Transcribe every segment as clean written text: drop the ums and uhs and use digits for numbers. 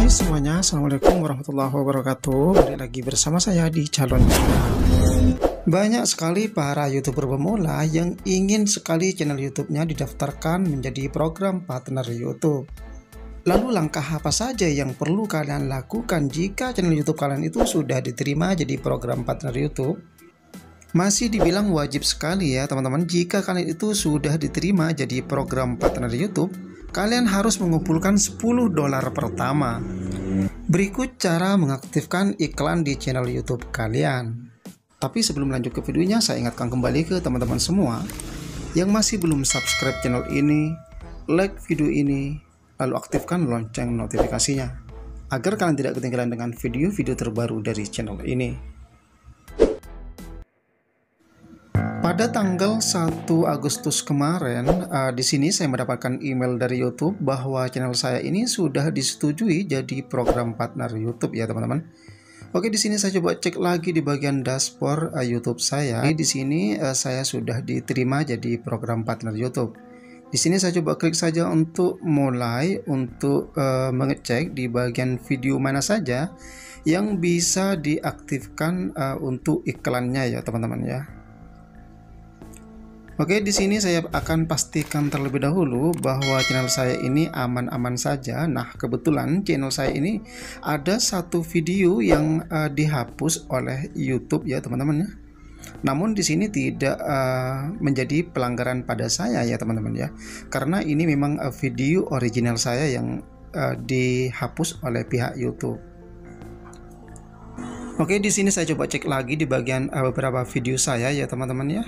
Hai semuanya, Assalamualaikum warahmatullahi wabarakatuh. Balik lagi bersama saya di Calon Channel. Banyak sekali para YouTuber pemula yang ingin sekali channel YouTube-nya didaftarkan menjadi program partner YouTube. Lalu langkah apa saja yang perlu kalian lakukan jika channel YouTube kalian itu sudah diterima jadi program partner YouTube? Masih dibilang wajib sekali ya teman-teman, jika kalian itu sudah diterima jadi program partner YouTube, kalian harus mengumpulkan $10 pertama. Berikut cara mengaktifkan iklan di channel YouTube kalian. Tapi sebelum lanjut ke videonya, saya ingatkan kembali ke teman-teman semua yang masih belum subscribe channel ini, like video ini, lalu aktifkan lonceng notifikasinya agar kalian tidak ketinggalan dengan video-video terbaru dari channel ini. Pada tanggal 1 Agustus kemarin, di sini saya mendapatkan email dari YouTube bahwa channel saya ini sudah disetujui jadi program partner YouTube ya teman-teman. Oke, di sini saya coba cek lagi di bagian dashboard YouTube saya. Di sini saya sudah diterima jadi program partner YouTube. Di sini saya coba klik saja untuk mulai untuk mengecek di bagian video mana saja yang bisa diaktifkan untuk iklannya ya teman-teman ya. Oke, di sini saya akan pastikan terlebih dahulu bahwa channel saya ini aman-aman saja. Nah, kebetulan channel saya ini ada satu video yang dihapus oleh YouTube ya teman-teman ya. Namun di sini tidak menjadi pelanggaran pada saya ya teman-teman ya. Karena ini memang video original saya yang dihapus oleh pihak YouTube. Oke, di sini saya coba cek lagi di bagian beberapa video saya ya teman-teman ya.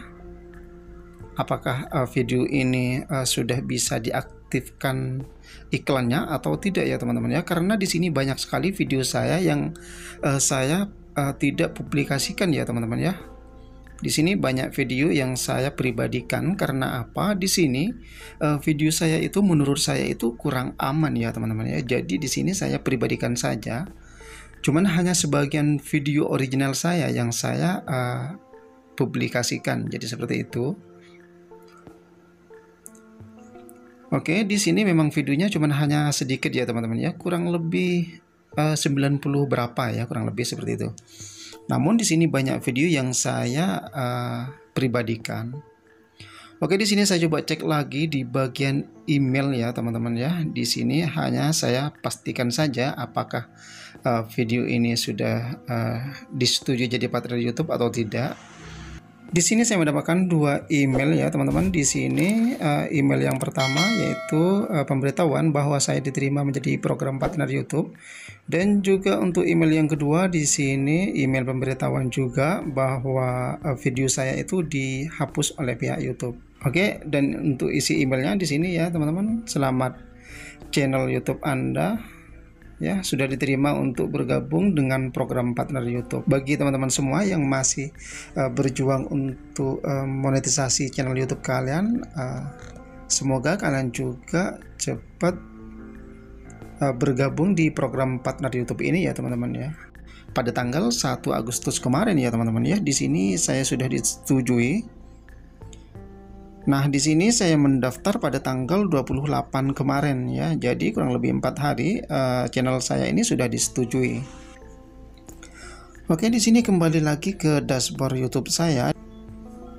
Apakah video ini sudah bisa diaktifkan iklannya atau tidak ya teman-teman ya, karena di sini banyak sekali video saya yang saya tidak publikasikan ya teman-teman ya. Di sini banyak video yang saya pribadikan karena apa? Di sini video saya itu menurut saya itu kurang aman ya teman-teman ya. Jadi di sini saya pribadikan saja. Cuman hanya sebagian video original saya yang saya publikasikan. Jadi seperti itu. Oke, di sini memang videonya cuman hanya sedikit ya teman-teman ya, kurang lebih 90 berapa ya, kurang lebih seperti itu. Namun di sini banyak video yang saya pribadikan. Oke, di sini saya coba cek lagi di bagian email ya teman-teman ya. Di sini hanya saya pastikan saja apakah video ini sudah disetujui jadi partner YouTube atau tidak. Di sini saya mendapatkan dua email ya teman-teman. Di sini email yang pertama yaitu pemberitahuan bahwa saya diterima menjadi program partner YouTube, dan juga untuk email yang kedua di sini email pemberitahuan juga bahwa video saya itu dihapus oleh pihak YouTube. Oke, dan untuk isi emailnya di sini ya teman-teman, selamat channel YouTube Anda ya sudah diterima untuk bergabung dengan program partner YouTube. Bagi teman-teman semua yang masih berjuang untuk monetisasi channel YouTube kalian, semoga kalian juga cepat bergabung di program partner YouTube ini ya teman-teman ya. Pada tanggal 1 Agustus kemarin ya teman-teman ya, di sini saya sudah disetujui. Nah, di sini saya mendaftar pada tanggal 28 kemarin ya. Jadi kurang lebih 4 hari channel saya ini sudah disetujui. Oke, di sini kembali lagi ke dashboard YouTube saya.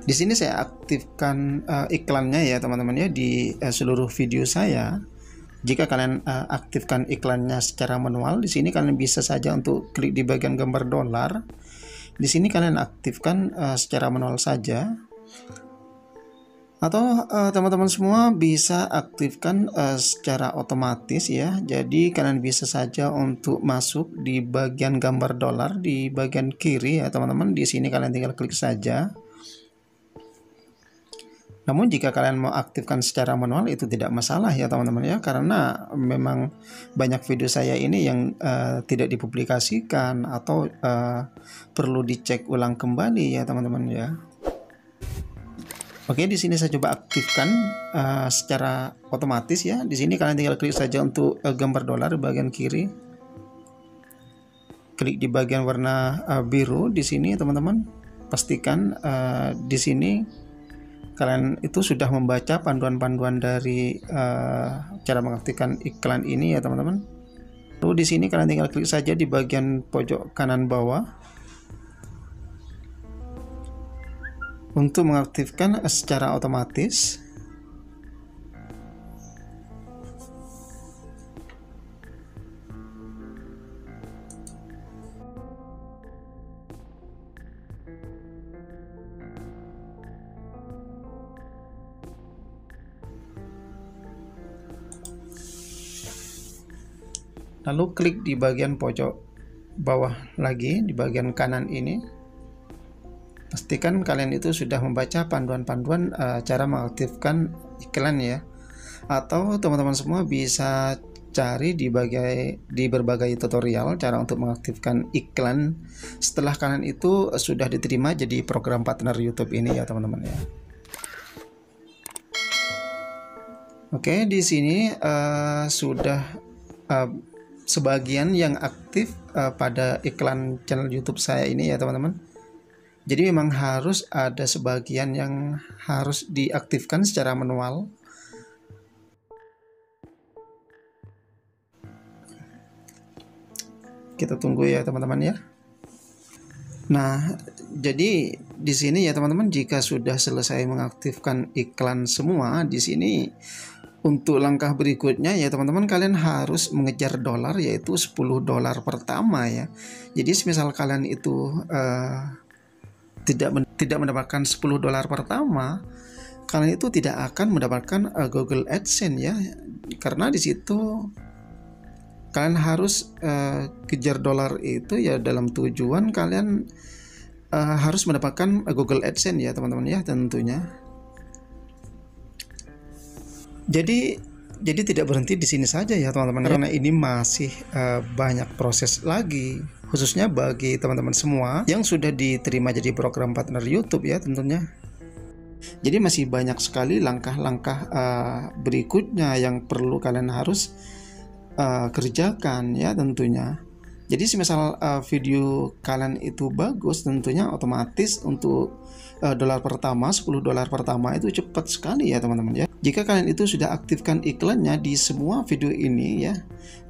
Di sini saya aktifkan iklannya ya teman-teman ya di seluruh video saya. Jika kalian aktifkan iklannya secara manual, di sini kalian bisa saja untuk klik di bagian gambar dolar. Di sini kalian aktifkan secara manual saja. Atau teman-teman semua bisa aktifkan secara otomatis ya. Jadi kalian bisa saja untuk masuk di bagian gambar dolar di bagian kiri ya teman-teman. Di sini kalian tinggal klik saja. Namun jika kalian mau aktifkan secara manual itu tidak masalah ya teman-teman ya, karena memang banyak video saya ini yang tidak dipublikasikan atau perlu dicek ulang kembali ya teman-teman ya. Oke, di sini saya coba aktifkan secara otomatis ya. Di sini kalian tinggal klik saja untuk gambar dolar di bagian kiri. Klik di bagian warna biru di sini teman-teman. Pastikan di sini kalian itu sudah membaca panduan-panduan dari cara mengaktifkan iklan ini ya teman-teman. Lalu di sini kalian tinggal klik saja di bagian pojok kanan bawah untuk mengaktifkan secara otomatis. Lalu klik di bagian pojok bawah lagi, di bagian kanan ini. Pastikan kalian itu sudah membaca panduan-panduan cara mengaktifkan iklan ya. Atau teman-teman semua bisa cari di berbagai tutorial cara untuk mengaktifkan iklan setelah kalian itu sudah diterima jadi program partner YouTube ini ya teman-teman ya. Oke, di sini sudah sebagian yang aktif pada iklan channel YouTube saya ini ya teman-teman. Jadi memang harus ada sebagian yang harus diaktifkan secara manual. Kita tunggu ya teman-teman ya. Nah, jadi di sini ya teman-teman, jika sudah selesai mengaktifkan iklan semua di sini, untuk langkah berikutnya ya teman-teman, kalian harus mengejar dolar, yaitu $10 pertama ya. Jadi semisal kalian itu tidak mendapatkan $10 pertama, kalian itu tidak akan mendapatkan Google AdSense ya, karena di situ kalian harus kejar dolar itu ya dalam tujuan kalian harus mendapatkan Google AdSense ya teman-teman ya tentunya. Jadi tidak berhenti di sini saja ya teman-teman, karena ini masih banyak proses lagi, khususnya bagi teman-teman semua yang sudah diterima jadi program partner YouTube ya tentunya. Jadi masih banyak sekali langkah-langkah berikutnya yang perlu kalian harus kerjakan ya tentunya. Jadi semisal video kalian itu bagus, tentunya otomatis untuk dolar pertama, $10 pertama itu cepat sekali ya teman-teman ya. Jika kalian itu sudah aktifkan iklannya di semua video ini ya,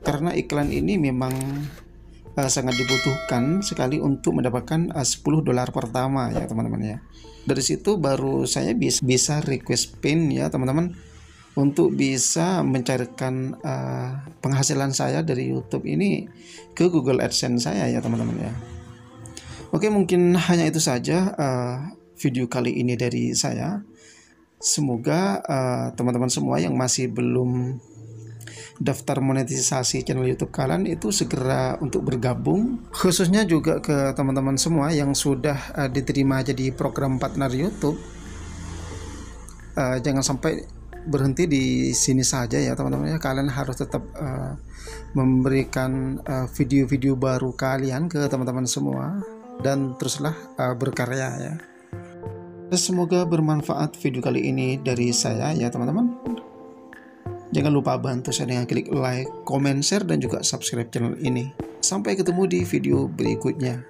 karena iklan ini memang sangat dibutuhkan sekali untuk mendapatkan $10 pertama ya teman-teman ya. Dari situ baru saya bisa request pin ya teman-teman, untuk bisa mencarikan penghasilan saya dari YouTube ini ke Google AdSense saya ya teman-teman ya. Oke, mungkin hanya itu saja video kali ini dari saya. Semoga teman-teman semua yang masih belum daftar monetisasi channel YouTube kalian itu segera untuk bergabung, khususnya juga ke teman-teman semua yang sudah diterima jadi program partner YouTube. Jangan sampai berhenti di sini saja ya teman-teman ya. Kalian harus tetap memberikan video-video baru kalian ke teman-teman semua, dan teruslah berkarya ya. Semoga bermanfaat video kali ini dari saya ya teman-teman. Jangan lupa bantu saya dengan klik like, comment, share, dan juga subscribe channel ini. Sampai ketemu di video berikutnya.